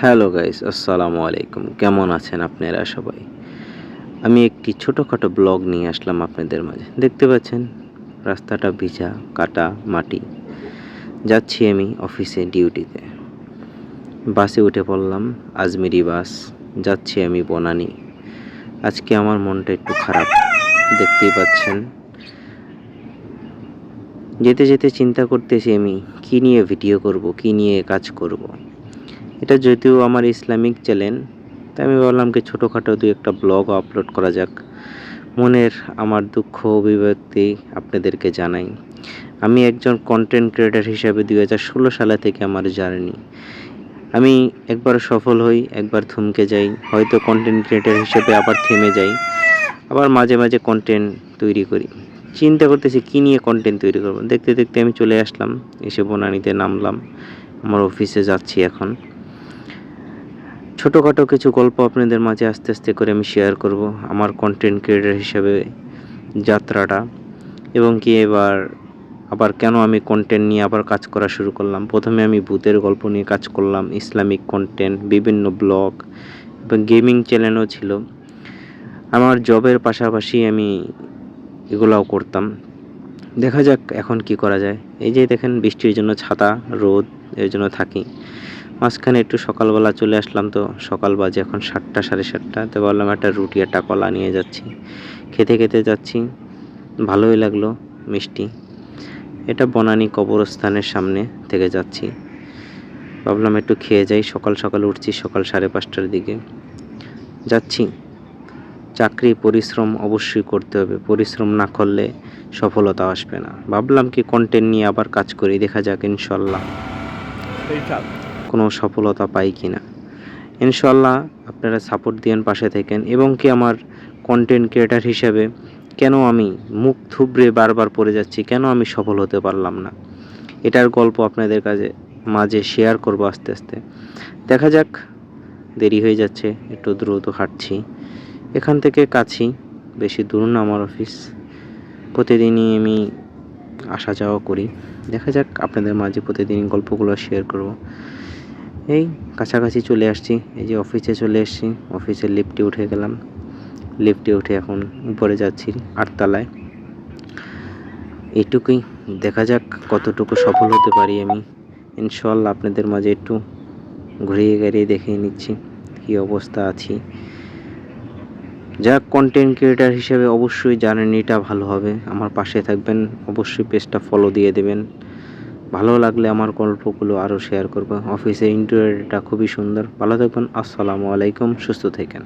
Hello guys, আসসালামু আলাইকুম। কেমন আছেন আপনারা সবাই? আমি একটি ছোটখাটো ব্লগ নিয়ে আসলাম আপনাদের মাঝে। দেখতে পাচ্ছেন রাস্তাটা ভিজা, কাটা, মাটি। যাচ্ছি আমি অফিসে ডিউটিতে। বাসে উঠে পড়লাম, আজমেরি বাস। যাচ্ছি আমি বনানী। আজকে আমার মনটা একটু খারাপ, দেখতেই পাচ্ছেন। যেতে যেতে চিন্তা করতেছি আমি কী নিয়ে ভিডিও করব, কী নিয়ে কাজ করব। এটা যদিও আমার ইসলামিক চ্যানেল, তাই আমি ভাবলাম কি ছোটোখাটো দুই একটা ব্লগ আপলোড করা যাক। মনের আমার দুঃখ অভিব্যক্তি আপনাদেরকে জানাই। আমি একজন কন্টেন্ট ক্রিয়েটর হিসাবে 2016 সালে থেকে আমার জার্নি। আমি একবার সফল হই, একবার থমকে যাই, হয়তো কন্টেন্ট ক্রিয়েটর হিসেবে আবার থেমে যাই, আবার মাঝে মাঝে কন্টেন্ট তৈরি করি। চিন্তা করতেছি কী নিয়ে কন্টেন্ট তৈরি করব। দেখতে দেখতে আমি চলে আসলাম, এসে বনানীতে নামলাম। আমার অফিসে যাচ্ছি এখন। ছোটোখাটো কিছু গল্প আপনাদের মাঝে আস্তে আস্তে করে আমি শেয়ার করব আমার কন্টেন্ট ক্রিয়েটর হিসাবে যাত্রাটা, এবং কি আবার কেন আমি কন্টেন্ট নিয়ে আবার কাজ করা শুরু করলাম। প্রথমে আমি ভূতের গল্প নিয়ে কাজ করলাম, ইসলামিক কন্টেন্ট, বিভিন্ন ব্লগ এবং গেমিং চ্যানেলও ছিল। আমার জবের পাশাপাশি আমি এগুলাও করতাম। দেখা যাক এখন কি করা যায়। এই যে দেখেন বৃষ্টির জন্য ছাতা, রোদ, এর জন্য থাকি। মাঝখানে একটু সকালবেলা চলে আসলাম, তো সকাল বাজে এখন 7টা, 7:30। তো বললাম একটা রুটি একটা কলা নিয়ে যাচ্ছি, খেতে খেতে যাচ্ছি। ভালোই লাগলো, মিষ্টি। এটা বনানী কবরস্থানের সামনে থেকে যাচ্ছি, ভাবলাম একটু খেয়ে যাই। সকাল সকাল উঠছি, সকাল 5:30টার দিকে যাচ্ছি। চাকরি পরিশ্রম অবশ্যই করতে হবে, পরিশ্রম না করলে সফলতা আসবে না। ভাবলাম কি কন্টেন্ট নিয়ে আবার কাজ করি, দেখা যাক ইনশাল্লাহ কোনো সফলতা পাই কি না। ইনশাল্লাহ আপনারা সাপোর্ট দিয়েন, পাশে থাকেন। এবং কি আমার কন্টেন্ট ক্রিয়েটার হিসেবে কেন আমি মুখ থুবড়ে বারবার পড়ে যাচ্ছি, কেন আমি সফল হতে পারলাম না, এটার গল্প আপনাদের কাছে মাঝে শেয়ার করব আস্তে আস্তে। দেখা যাক, দেরি হয়ে যাচ্ছে, একটু দ্রুত হাঁটছি। এখান থেকে কাছেই, বেশি দূর না আমার অফিস। প্রতিদিনই আমি আসা যাওয়া করি। দেখা যাক, আপনাদের মাঝে প্রতিদিন গল্পগুলো শেয়ার করব। এই কাছাকাছি চলে আসছি, এই যে অফিসে চলে এসেছি। অফিসের লিফটে উঠে গেলাম, লিফটে উঠে এখন উপরে যাচ্ছি 8তলায়। এইটুকুই, দেখা যাক কতটুকু সফল হতে পারি আমি। ইনশাল্লাহ আপনাদের মাঝে একটু ঘুরিয়ে গাড়িয়ে দেখিয়ে নিচ্ছি কী অবস্থা আছি। যাক, কন্টেন্ট ক্রিয়েটার হিসেবে অবশ্যই জার্নিটা ভালো হবে। আমার পাশে থাকবেন, অবশ্যই পেজটা ফলো দিয়ে দেবেন। ভালো লাগলে আমার গল্পগুলো আরও শেয়ার করবো। অফিসের ইন্টেরিয়রটা খুবই সুন্দর। ভালো থাকবেন, আসসালামু আলাইকুম, সুস্থ থাকেন।